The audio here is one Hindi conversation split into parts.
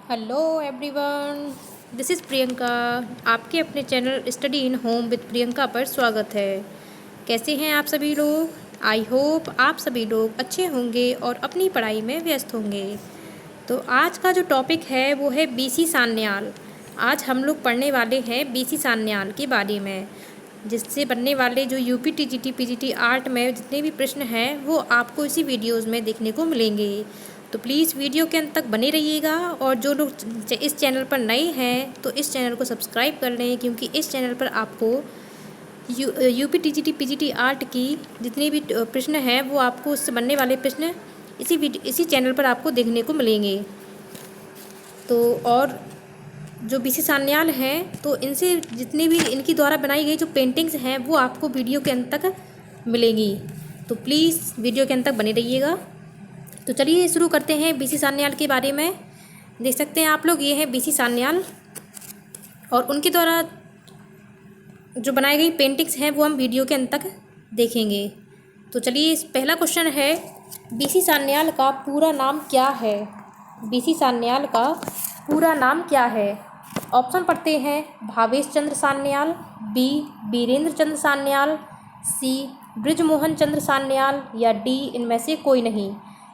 Hello everyone, this is Priyanka. आपके अपने channel study in home with Priyanka पर स्वागत है। कैसे हैं आप सभी लोग? आई होप आप सभी लोग अच्छे होंगे और अपनी पढ़ाई में व्यस्त होंगे। तो आज का जो टॉपिक है वो है बीसी सान्याल। आज हम लोग पढ़ने वाले हैं बीसी सान्याल के बारे में, जिससे बनने वाले जो यूपी टीजीटी पीजीटी आर्ट में जितने भी प्रश्न हैं वो आपको इसी वीडियोस में देखने को मिलेंगे। तो प्लीज़ वीडियो के अंत तक बने रहिएगा, और जो लोग इस चैनल पर नए हैं तो इस चैनल को सब्सक्राइब कर लें, क्योंकि इस चैनल पर आपको यूपी टीजीटी पीजीटी आर्ट की जितने भी प्रश्न हैं वो आपको उससे बनने वाले प्रश्न इसी चैनल पर आपको देखने को मिलेंगे। तो और जो बीसी सान्याल हैं तो इनसे जितने भी इनकी द्वारा बनाई गई जो पेंटिंग्स हैं वो आपको वीडियो के अंत तक मिलेंगी। तो प्लीज़ वीडियो के अंत तक बने रहिएगा। तो चलिए शुरू करते हैं बीसी सान्याल के बारे में। देख सकते हैं आप लोग, ये है बीसी सान्याल और उनके द्वारा जो बनाई गई पेंटिंग्स हैं वो हम वीडियो के अंत तक देखेंगे। तो चलिए, पहला क्वेश्चन है, बीसी सान्याल का पूरा नाम क्या है? बीसी सान्याल का पूरा नाम क्या है? ऑप्शन पढ़ते हैं। भावेश चंद्र सान्याल, बी बीरेंद्र चंद्र सान्याल, सी ब्रिजमोहन चंद्र सान्याल, या डी इनमें से कोई नहीं।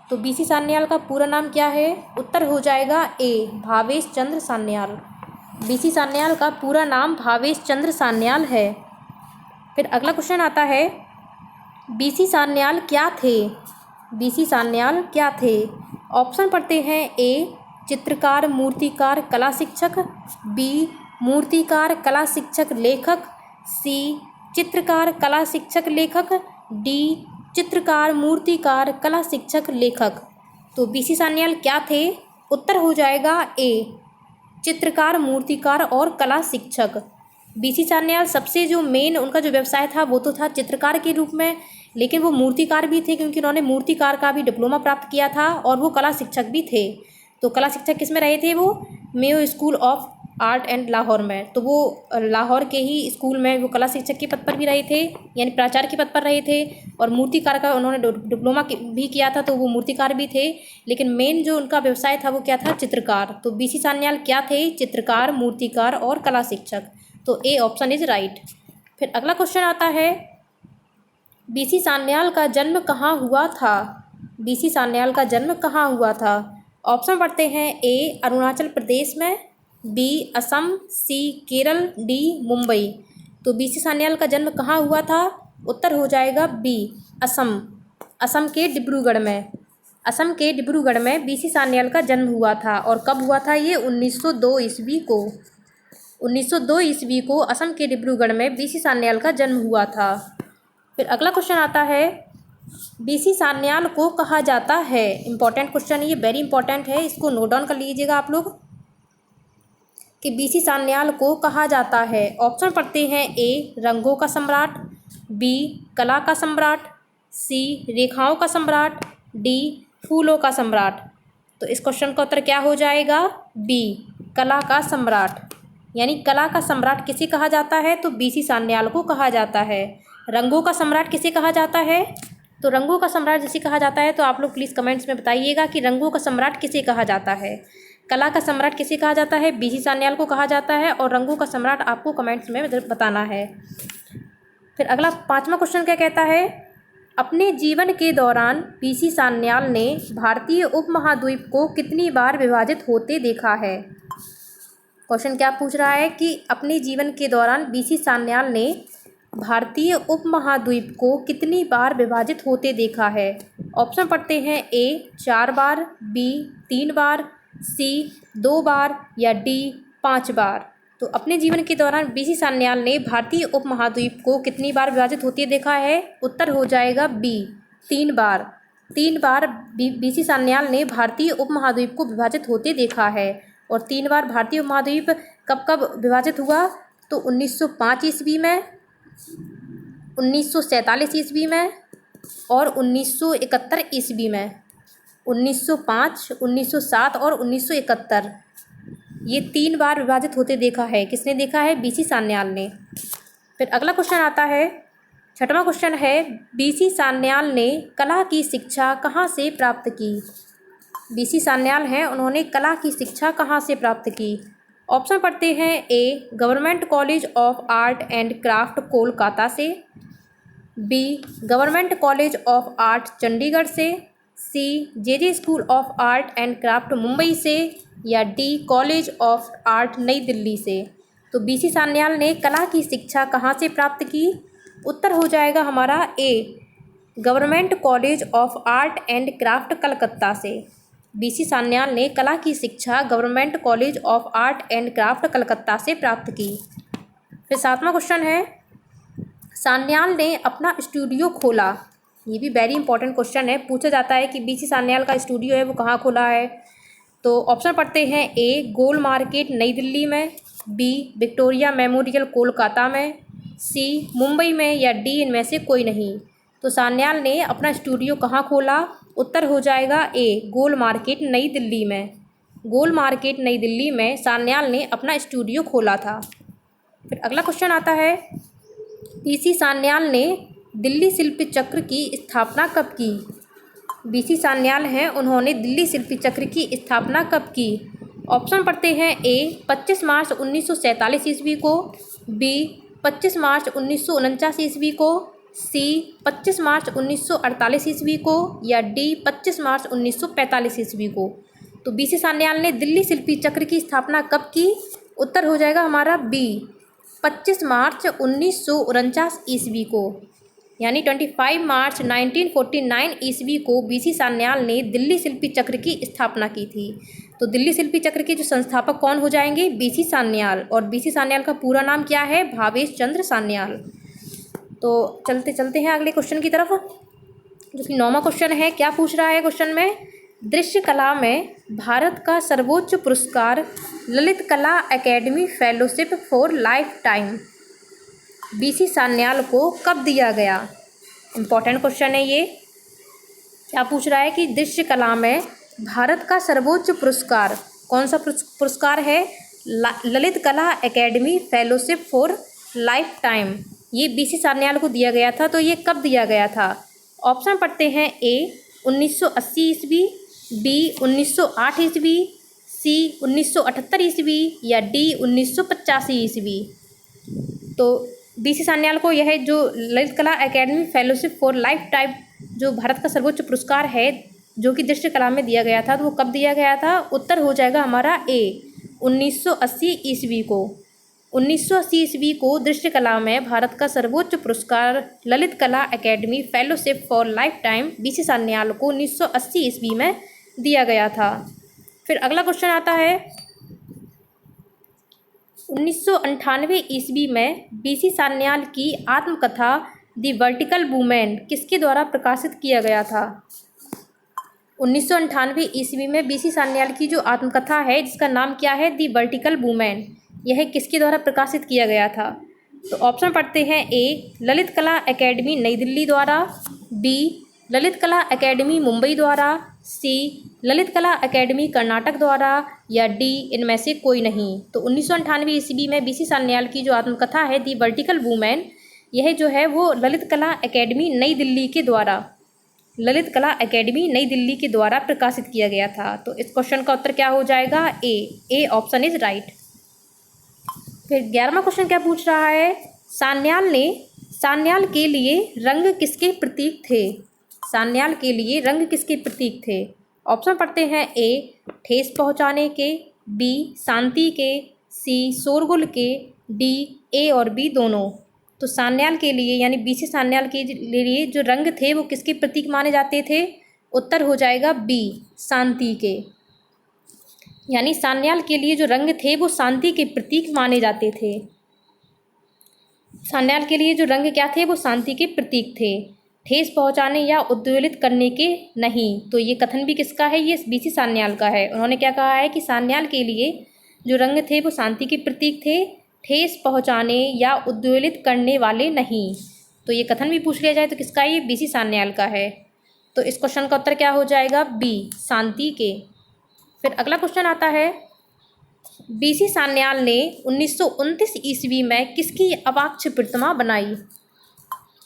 तो बीसी सान्याल का पूरा नाम क्या है? उत्तर हो जाएगा ए भावेश चंद्र सान्याल। बीसी सान्याल का पूरा नाम भावेश चंद्र सान्याल है। फिर अगला क्वेश्चन आता है, बीसी सान्याल क्या थे? बीसी सान्याल क्या थे? ऑप्शन पढ़ते हैं। ए चित्रकार मूर्तिकार कला शिक्षक, बी मूर्तिकार कला शिक्षक लेखक, सी चित्रकार कला शिक्षक लेखक, डी चित्रकार मूर्तिकार कला शिक्षक लेखक। तो बीसी सान्याल क्या थे? उत्तर हो जाएगा ए चित्रकार मूर्तिकार और कला शिक्षक। बीसी सान्याल सबसे जो मेन उनका जो व्यवसाय था वो तो था चित्रकार के रूप में, लेकिन वो मूर्तिकार भी थे क्योंकि उन्होंने मूर्तिकार का भी डिप्लोमा प्राप्त किया था, और वो कला शिक्षक भी थे। तो कला शिक्षक किस में रहे थे? वो Mayo school of art and Lahore में। तो वो लाहौर के ही स्कूल में वो कला शिक्षक के पद पर भी रहे थे, यानी प्राचार्य के पद पर रहे थे, और मूर्तिकार का उन्होंने डिप्लोमा भी किया था, तो वो मूर्तिकार भी थे। लेकिन मेन जो उनका व्यवसाय था वो क्या था? चित्रकार। तो बीसी सान्याल क्या थे? चित्रकार, मूर्तिकार और कला शिक्षक। तो ए ऑप्शन इज राइट। फिर अगला क्वेश्चन आता है, बीसी सान्याल का जन्म कहाँ हुआ था? बीसी सान्याल का जन्म कहाँ हुआ था? ऑप्शन पढ़ते हैं। ए अरुणाचल प्रदेश में, बी असम, सी केरल, डी मुंबई। तो बीसी सान्याल का जन्म कहाँ हुआ था? उत्तर हो जाएगा बी असम। असम के डिब्रूगढ़ में। असम के डिब्रूगढ़ में बीसी सान्याल का जन्म हुआ था। और कब हुआ था ये? 1902 ईस्वी को। 1902 ईस्वी को असम के डिब्रूगढ़ में बीसी सान्याल का जन्म हुआ था। फिर अगला क्वेश्चन आता है, बीसी सान्याल को कहा जाता है? इंपॉर्टेंट क्वेश्चन, ये वेरी इंपॉर्टेंट है, इसको नोट डाउन कर लीजिएगा आप लोग कि बीसी सान्याल को कहा जाता है। ऑप्शन पढ़ते हैं। ए रंगों का सम्राट, बी कला का सम्राट, सी रेखाओं का सम्राट, डी फूलों का सम्राट। तो इस क्वेश्चन का उत्तर क्या हो जाएगा? बी कला का सम्राट। यानी कला का सम्राट किसे कहा जाता है? तो बीसी सान्याल को कहा जाता है। रंगों का सम्राट किसे कहा जाता है? तो रंगों का सम्राट जिसे कहा जाता है, तो आप लोग प्लीज़ कमेंट्स में बताइएगा कि रंगों का सम्राट किसे कहा जाता है। कला का सम्राट किसे कहा जाता है? बीसी सान्याल को कहा जाता है। और रंगों का सम्राट आपको कमेंट्स में बताना है। फिर अगला पांचवा क्वेश्चन क्या कहता है, अपने जीवन के दौरान बीसी सान्याल ने भारतीय उपमहाद्वीप को कितनी बार विभाजित होते देखा है? क्वेश्चन क्या पूछ रहा है कि अपने जीवन के दौरान बीसी सान्याल ने भारतीय उपमहाद्वीप को कितनी बार विभाजित होते देखा है? ऑप्शन पढ़ते हैं। ए 4 बार, बी 3 बार, सी 2 बार, या डी 5 बार। तो अपने जीवन के दौरान बीसी सान्याल ने भारतीय उपमहाद्वीप को कितनी बार विभाजित होते देखा है? उत्तर हो जाएगा बी 3 बार। 3 बार बीसी सान्याल ने भारतीय उपमहाद्वीप को विभाजित होते देखा है। और 3 बार भारतीय उपमहाद्वीप कब कब विभाजित हुआ? तो 1905 ईस्वी में, 1947 ईस्वी में और 1971 ईस्वी में। 1905, 1907 और 1971, ये 3 बार विभाजित होते देखा है। किसने देखा है? बीसी सान्याल ने। फिर अगला क्वेश्चन आता है, छठवां क्वेश्चन है, बीसी सान्याल ने कला की शिक्षा कहाँ से प्राप्त की? बीसी सान्याल हैं, उन्होंने कला की शिक्षा कहाँ से प्राप्त की? ऑप्शन पढ़ते हैं। A government college of art and craft Kolkata से, B government college of art Chandigarh से, C J school of art and craft Mumbai से, या डी कॉलेज ऑफ आर्ट नई दिल्ली से। तो बीसी सान्याल ने कला की शिक्षा कहाँ से प्राप्त की? उत्तर हो जाएगा हमारा A government college of art and craft Calcutta से। बीसी सान्याल ने कला की शिक्षा government college of art and craft Calcutta से प्राप्त की। फिर 7वां क्वेश्चन है, सान्याल ने अपना स्टूडियो खोला। ये भी वेरी इंपॉर्टेंट क्वेश्चन है, पूछा जाता है कि बीसी सान्याल का स्टूडियो है वो कहाँ खोला है। तो ऑप्शन पढ़ते हैं। ए गोल मार्केट नई दिल्ली में, बी विक्टोरिया मेमोरियल कोलकाता में, सी मुंबई में, या डी इनमें से कोई नहीं। तो सान्याल ने अपना स्टूडियो कहाँ खोला? उत्तर हो जाएगा ए गोल मार्केट नई दिल्ली में। गोल मार्केट नई दिल्ली में सान्याल ने अपना स्टूडियो खोला था। फिर अगला क्वेश्चन आता है, बीसी सान्याल ने दिल्ली शिल्प चक्र की स्थापना कब की? बीसी सान्याल हैं, उन्होंने दिल्ली शिल्प चक्र की स्थापना कब की? ऑप्शन पढ़ते हैं। ए 25 मार्च 1947 ईस्वी को, बी 25 मार्च 1949 ईस्वी को, सी 25 मार्च 1948 ईस्वी को, या डी 25 मार्च 1945 ईस्वी को। तो बीसी सान्याल ने दिल्ली शिल्पी चक्र की स्थापना कब की? उत्तर हो जाएगा हमारा बी 25 मार्च 1949 ईस्वी को, यानी 25 मार्च 1949 ईस्वी को बीसी सान्याल ने दिल्ली शिल्पी चक्र की स्थापना की थी। तो दिल्ली शिल्पी चक्र के जो संस्थापक कौन हो जाएंगे? बीसी सान्याल। और बीसी सान्याल का पूरा नाम क्या है? भावेश चंद्र सान्याल। तो चलते चलते हैं अगले क्वेश्चन की तरफ, जो कि 9वां क्वेश्चन है। क्या पूछ रहा है क्वेश्चन में? दृश्य कला में भारत का सर्वोच्च पुरस्कार ललित कला academy fellowship for life time BC Sanyal को कब दिया गया? इम्पॉर्टेंट क्वेश्चन है ये। क्या पूछ रहा है कि दृश्य कला में भारत का सर्वोच्च पुरस्कार कौन सा पुरस्कार है? ललित कला academy fellowship for life time, ये बीसी सान्याल को दिया गया था। तो ये कब दिया गया था? ऑप्शन पढ़ते हैं। ए 1980 ईस्वी, बी 1908 ईस्वी, सी 1978 ईस्वी, या डी 1985 ईस्वी। तो बीसी सान्याल को यह जो ललित कला academy fellowship for life time जो भारत का सर्वोच्च पुरस्कार है जो कि दृश्य कला में दिया गया था, तो वो कब दिया गया था? उत्तर हो जाएगा हमारा ए 1980 ईस्वी को। 1980 ईस्वी को दृश्य कला में भारत का सर्वोच्च पुरस्कार ललित कला academy fellowship for life time BC Sanyal को 1980 ईस्वी में दिया गया था। फिर अगला क्वेश्चन आता है, 1998 ईस्वी में बीसी सान्याल की आत्मकथा दी वर्टिकल वुमेन किसके द्वारा प्रकाशित किया गया था? 1998 ईस्वी में बीसी सान्याल की जो आत्मकथा है जिसका नाम क्या है? दी वर्टिकल वुमेन, यह किसके द्वारा प्रकाशित किया गया था? तो ऑप्शन पढ़ते हैं। ए ललित कला एकेडमी नई दिल्ली द्वारा, बी ललित कला एकेडमी मुंबई द्वारा, सी ललित कला एकेडमी कर्नाटक द्वारा, या डी इनमें से कोई नहीं। तो 1998 ईस्वी में बीसी सान्याल की जो आत्मकथा है दी वर्टिकल वुमेन, यह जो है वो ललित कला एकेडमी नई दिल्ली के द्वारा प्रकाशित किया गया था। तो इस क्वेश्चन का उत्तर क्या हो जाएगा? A option is right. फिर 11वां क्वेश्चन क्या पूछ रहा है? सान्याल के लिए रंग किसके प्रतीक थे? सान्याल के लिए रंग किसके प्रतीक थे? ऑप्शन पढ़ते हैं। ए ठेस पहुंचाने के, बी शांति के, सी शोरगुल के, डी ए और बी दोनों। तो सान्याल के लिए यानी बीसी सान्याल के लिए जो रंग थे वो किसके प्रतीक माने जाते थे? उत्तर हो जाएगा बी शांति के, यानी सान्याल के लिए जो रंग थे वो शांति के प्रतीक माने जाते थे। सान्याल के लिए जो रंग क्या थे? वो शांति के प्रतीक थे, ठेस पहुंचाने या उद्वेलित करने के नहीं। तो ये कथन भी किसका है? ये बीसी सान्याल का है। उन्होंने क्या कहा है कि सान्याल के लिए जो रंग थे वो शांति के प्रतीक थे, ठेस पहुंचाने या उद्वेलित करने वाले नहीं। तो ये कथन भी पूछ लिया जाए तो किसका? ये बीसी सान्याल का है। तो इस क्वेश्चन का उत्तर क्या हो जाएगा? बी शांति के। फिर अगला क्वेश्चन आता है, बीसी सान्याल ने 1929 ईस्वी में किसकी अवाक्ष प्रतिमा बनाई?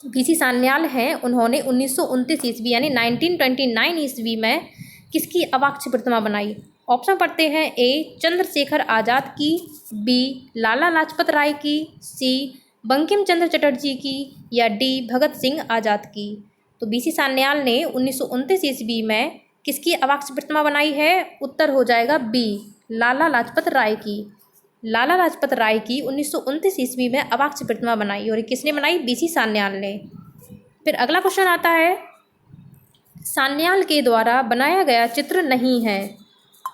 बीसी सान्याल हैं, उन्होंने 1929 ईस्वी यानी 1929 ईस्वी में किसकी अवाक्ष प्रतिमा बनाई? ऑप्शन पढ़ते हैं। ए चंद्रशेखर आज़ाद की, बी लाला लाजपत राय की, सी बंकिम चंद्र चटर्जी की, या डी भगत सिंह आज़ाद की। तो बीसी सान्याल ने 1929 ईस्वी में किसकी अवाक्ष प्रतिमा बनाई है? उत्तर हो जाएगा बी लाला लाजपत राय की। लाला लाजपत राय की 1929 ईस्वी में अवाक्ष प्रतिमा बनाई, और ये किसने बनाई? बीसी सान्याल ने। फिर अगला क्वेश्चन आता है, सान्याल के द्वारा बनाया गया चित्र नहीं है।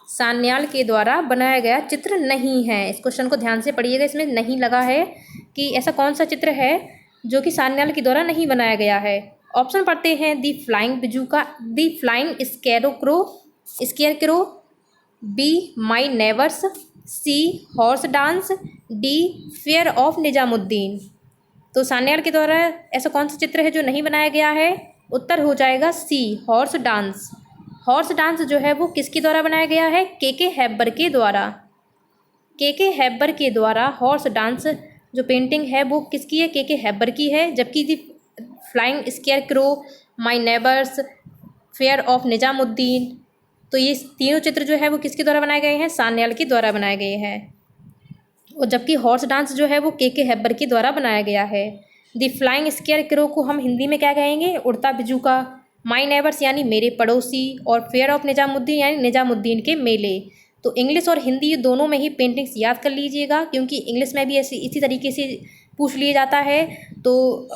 सान्याल के द्वारा बनाया गया चित्र नहीं है। इस क्वेश्चन को ध्यान से पढ़िएगा, इसमें नहीं लगा है कि ऐसा कौन सा चित्र है जो कि सान्याल के द्वारा नहीं बनाया गया है। ऑप्शन पढ़ते हैं। The flying bijuka, the flying scarecrow, B my neighbours, C horse dance, D fair of Nizamuddin. तो सान्याल के द्वारा ऐसा कौन सा चित्र है जो नहीं बनाया गया है? उत्तर हो जाएगा सी हॉर्स डांस। हॉर्स डांस जो है वो किसके द्वारा बनाया गया है? के हैबर के द्वारा। के हैबर के द्वारा हॉर्स डांस जो पेंटिंग है वो किसकी है? के हैबर की है। जबकि the flying scarecrow, my neighbours, fair of Nizamuddin, तो ये तीनों चित्र जो है वो किसके द्वारा बनाए गए हैं? सान्याल के द्वारा बनाए गए हैं। और जबकि हॉर्स डांस जो है वो के हैबर के द्वारा बनाया गया है। दी फ्लाइंग स्केयर क्रो को हम हिंदी में क्या कहेंगे? उड़ता बिजूका। माई नेबर्स यानी मेरे पड़ोसी, और फेयर ऑफ निजामुद्दीन यानी निजामुद्दीन के मेले। तो इंग्लिश और हिंदी ये दोनों में ही पेंटिंग्स याद कर लीजिएगा, क्योंकि इंग्लिश में भी इसी तरीके से पूछ लिया जाता है। तो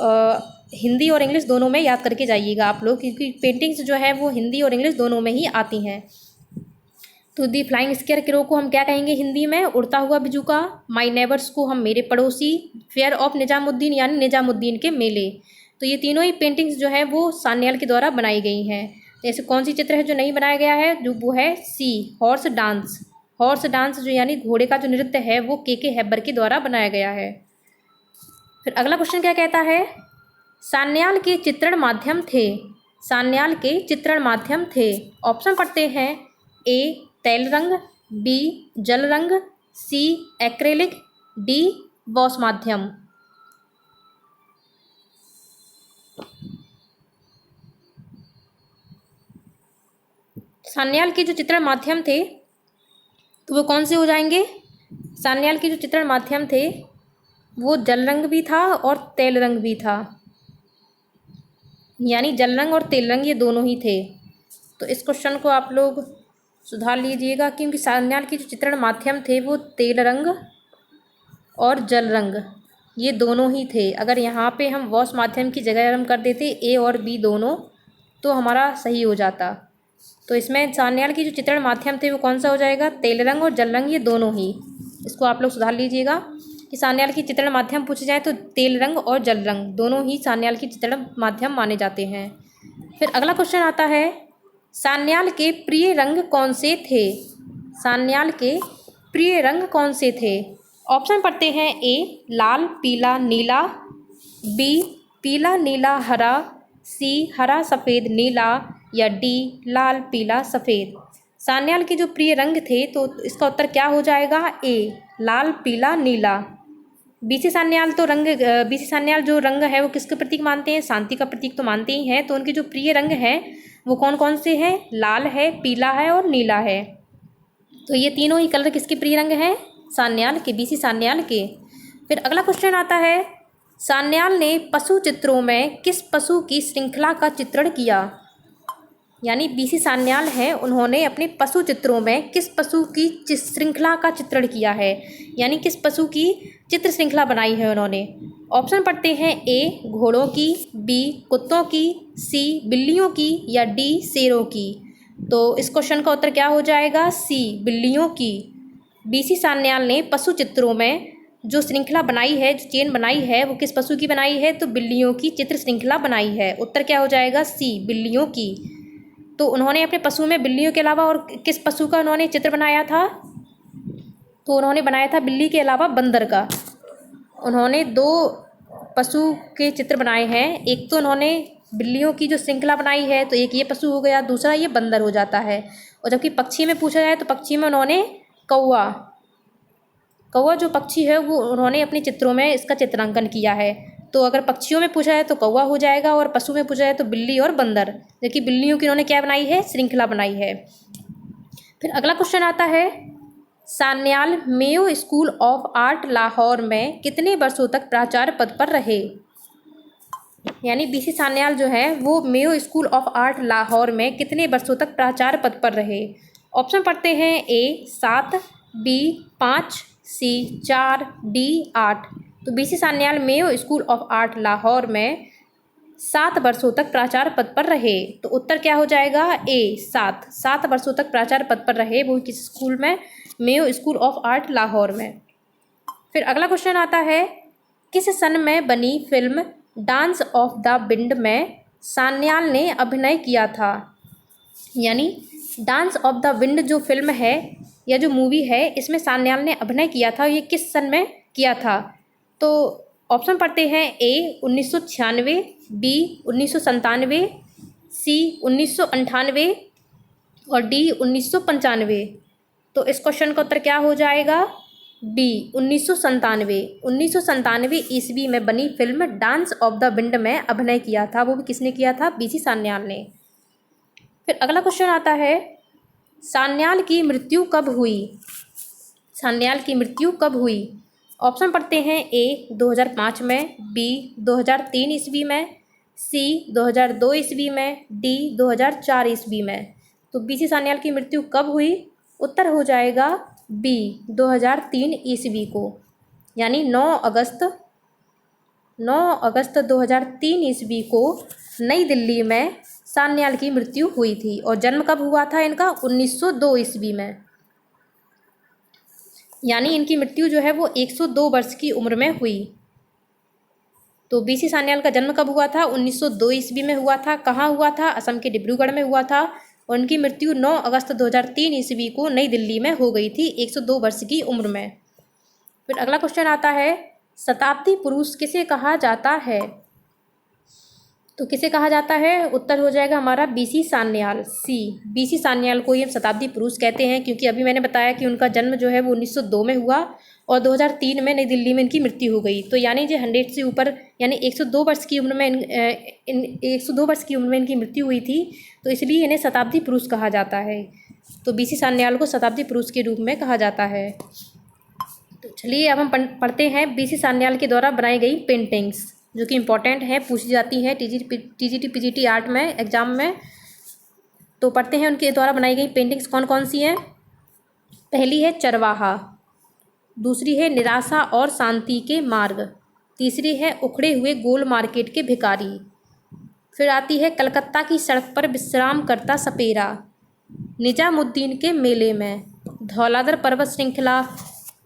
हिंदी और इंग्लिश दोनों में याद करके जाइएगा आप लोग, क्योंकि पेंटिंग्स जो है वो हिंदी और इंग्लिश दोनों में ही आती हैं। तो दी फ्लाइंग स्केयर क्रो को हम क्या कहेंगे हिंदी में? उड़ता हुआ बिजूका। माई नेबर्स को हम मेरे पड़ोसी, फेयर ऑफ निजामुद्दीन यानी निजामुद्दीन के मेले। तो ये तीनों ही पेंटिंग्स जो है वो सान्याल के द्वारा बनाई गई हैं। तो ऐसे कौन सी चित्र है जो नहीं बनाया गया है? जो वो है सी हॉर्स डांस। हॉर्स डांस जो यानी घोड़े का जो नृत्य है वो के हैबर के द्वारा बनाया गया है। फिर अगला क्वेश्चन क्या कहता है? सान्याल के चित्रण माध्यम थे। सान्याल के चित्रण माध्यम थे। ऑप्शन पढ़ते हैं। ए तैल रंग, बी जल रंग, सी एक्रेलिक, डी वॉश माध्यम। सान्याल के जो चित्रण माध्यम थे तो वो कौन से हो जाएंगे? सान्याल के जो चित्रण माध्यम थे वो जल रंग भी था और तेल रंग भी था, यानी जल रंग और तेल रंग ये दोनों ही थे। तो इस क्वेश्चन को आप लोग सुधार लीजिएगा, क्योंकि सान्याल के जो चित्रण माध्यम थे वो तेल रंग और जल रंग ये दोनों ही थे। अगर यहाँ पे हम वॉश माध्यम की जगह हम कर देते ए और बी दोनों, तो हमारा सही हो जाता। तो इसमें सान्याल की जो चित्रण माध्यम थे वो कौन सा हो जाएगा? तेल रंग और जल रंग ये दोनों ही। इसको आप लोग सुधार लीजिएगा कि सान्याल की चित्रण माध्यम पूछे जाए तो तेल रंग और जल रंग दोनों ही सान्याल की चित्रण माध्यम माने जाते हैं। फिर अगला क्वेश्चन आता है, सान्याल के प्रिय रंग कौन से थे? सान्याल के प्रिय रंग कौन से थे? ऑप्शन पढ़ते हैं। ए लाल पीला नीला, बी पीला नीला हरा, सी हरा सफ़ेद नीला, या डी लाल पीला सफ़ेद। सान्याल के जो प्रिय रंग थे तो इसका उत्तर क्या हो जाएगा? ए लाल पीला नीला। बीसी सान्याल जो रंग है वो किसके प्रतीक मानते हैं? शांति का प्रतीक तो मानते ही हैं। तो उनके जो प्रिय रंग हैं वो कौन कौन से हैं? लाल है, पीला है और नीला है। तो ये तीनों ही कलर किसके प्रिय रंग हैं? सान्याल के, बीसी सान्याल के। फिर अगला क्वेश्चन आता है, सान्याल ने पशु चित्रों में किस पशु की श्रृंखला का चित्रण किया? यानी बीसी सान्याल हैं, उन्होंने अपने पशु चित्रों में किस पशु की श्रृंखला का चित्रण किया है, यानी किस पशु की चित्र श्रृंखला बनाई है उन्होंने। ऑप्शन पढ़ते हैं। ए घोड़ों की, बी कुत्तों की, सी बिल्लियों की, या डी शेरों की। तो इस क्वेश्चन का उत्तर क्या हो जाएगा? सी बिल्लियों की। बीसी सान्याल ने पशु चित्रों में जो श्रृंखला बनाई है, जो चेन बनाई है, वो किस पशु की बनाई है? तो बिल्लियों की चित्र श्रृंखला बनाई है। उत्तर क्या हो जाएगा? सी बिल्लियों की। तो उन्होंने अपने पशु में बिल्लियों के अलावा और किस पशु का उन्होंने चित्र बनाया था? तो उन्होंने बनाया था बिल्ली के अलावा बंदर का। उन्होंने दो पशु के चित्र बनाए हैं। एक तो उन्होंने बिल्लियों की जो श्रृंखला बनाई है, तो एक ये पशु हो गया, दूसरा ये बंदर हो जाता है। और जबकि पक्षी में पूछा जाए तो पक्षी में उन्होंने कौवा जो पक्षी है वो उन्होंने अपने चित्रों में इसका चित्रांकन किया है। तो अगर पक्षियों में पूछा है तो कौवा हो जाएगा, और पशु में पूछा है तो बिल्ली और बंदर। देखिए बिल्लियों की इन्होंने क्या बनाई है, श्रृंखला बनाई है। फिर अगला क्वेश्चन आता है, Sanyal Mayo school of art Lahore में कितने वर्षों तक प्राचार्य पद पर रहे। यानी बीसी सान्याल जो है वो Mayo school of art Lahore में कितने वर्षों तक प्राचार्य पद पर रहे। ऑप्शन पढ़ते हैं, ए 7, बी 5, सी 4, डी 8। तो BC Sanyal Mayo school of art Lahore में 7 वर्षों तक प्राचार्य पद पर रहे। तो उत्तर क्या हो जाएगा, ए 7 वर्षों तक प्राचार्य पद पर रहे, वो किस स्कूल में, Mayo school of art Lahore में। फिर अगला क्वेश्चन आता है, किस सन में बनी film dance of the wind में सान्याल ने अभिनय किया था। यानी डांस ऑफ द विंड जो फिल्म है या जो मूवी है, इसमें सान्याल ने अभिनय किया था, ये किस सन में किया था। तो ऑप्शन पढ़ते हैं, ए 1996, बी 1997, सी 1998 और डी 1995। तो इस क्वेश्चन का उत्तर क्या हो जाएगा, बी 1997। 1997 ईस्वी में बनी film dance of the wind में अभिनय किया था, वो भी किसने किया था, बीसी सान्याल ने। फिर अगला क्वेश्चन आता है, सान्याल की मृत्यु कब हुई। सान्याल की मृत्यु कब हुई। ऑप्शन पढ़ते हैं, ए 2005 में, बी 2003 ईस्वी में, सी 2002 ईस्वी में, डी 2004 ईस्वी में। तो बीसी सान्याल की मृत्यु कब हुई, उत्तर हो जाएगा बी 2003 ईस्वी को। यानी 9 अगस्त 2003 ईस्वी को नई दिल्ली में सान्याल की मृत्यु हुई थी। और जन्म कब हुआ था इनका, 1902 ईस्वी में। यानी इनकी मृत्यु जो है वो 102 वर्ष की उम्र में हुई। तो बीसी सान्याल का जन्म कब हुआ था, 1902 ईस्वी में हुआ था। कहाँ हुआ था, असम के डिब्रूगढ़ में हुआ था। और उनकी मृत्यु 9 अगस्त 2003 ईस्वी को नई दिल्ली में हो गई थी, 102 वर्ष की उम्र में। फिर अगला क्वेश्चन आता है, शताब्दी पुरुष किसे कहा जाता है। तो किसे कहा जाता है, उत्तर हो जाएगा हमारा बीसी सान्याल, सी। बीसी सान्याल को ये शताब्दी पुरुष कहते हैं, क्योंकि अभी मैंने बताया कि उनका जन्म जो है वो 1902 में हुआ और 2003 में नई दिल्ली में इनकी मृत्यु हो गई। तो यानी जो 100 से ऊपर, यानी 102 वर्ष की उम्र में 102 वर्ष की उम्र में इनकी मृत्यु हुई थी, तो इसलिए इन्हें शताब्दी पुरुष कहा जाता है। तो बीसी सान्याल को शताब्दी पुरुष के रूप में कहा जाता है। तो चलिए अब हम पढ़ते हैं बीसी सान्याल के द्वारा बनाई गई पेंटिंग्स, जो कि इम्पोर्टेंट है, पूछी जाती है टीजीटी पीजीटी आर्ट में एग्जाम में। तो पढ़ते हैं उनके द्वारा बनाई गई पेंटिंग्स कौन कौन सी हैं। पहली है चरवाहा, दूसरी है निराशा और शांति के मार्ग, तीसरी है उखड़े हुए गोल मार्केट के भिखारी, फिर आती है कलकत्ता की सड़क पर विश्राम करता सपेरा, निजामुद्दीन के मेले में, धौलाधर पर्वत श्रृंखला,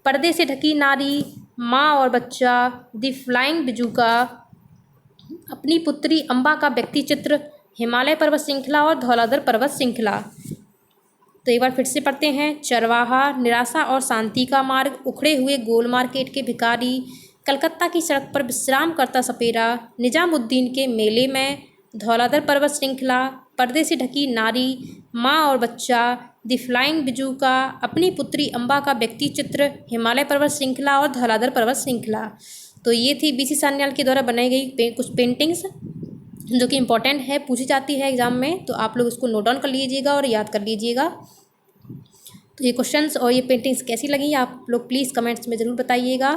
पर्दे से ढकी नारी, माँ और बच्चा, द फ्लाइंग बिजूका, अपनी पुत्री अम्बा का व्यक्ति चित्र, हिमालय पर्वत श्रृंखला और धौलाधर पर्वत श्रृंखला। तो एक बार फिर से पढ़ते हैं, चरवाहा, निराशा और शांति का मार्ग, उखड़े हुए गोल मार्केट के भिखारी, कलकत्ता की सड़क पर विश्राम करता सपेरा, निजामुद्दीन के मेले में, धौलाधर पर्वत श्रृंखला, पर्दे से ढकी नारी, माँ और बच्चा, द फ्लाइंग बिजूका, अपनी पुत्री अम्बा का व्यक्ति चित्र, हिमालय पर्वत श्रृंखला और धौलाधर पर्वत श्रृंखला। तो ये थी बीसी सान्याल के द्वारा बनाई गई कुछ पेंटिंग्स, जो कि इम्पोर्टेंट है, पूछी जाती है एग्जाम में। तो आप लोग इसको नोट डाउन कर लीजिएगा और याद कर लीजिएगा। तो ये क्वेश्चंस और ये पेंटिंग्स कैसी लगी आप लोग प्लीज़ कमेंट्स में ज़रूर बताइएगा।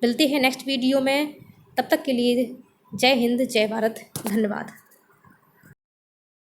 मिलते हैं नेक्स्ट वीडियो में, तब तक के लिए जय हिंद, जय भारत, धन्यवाद।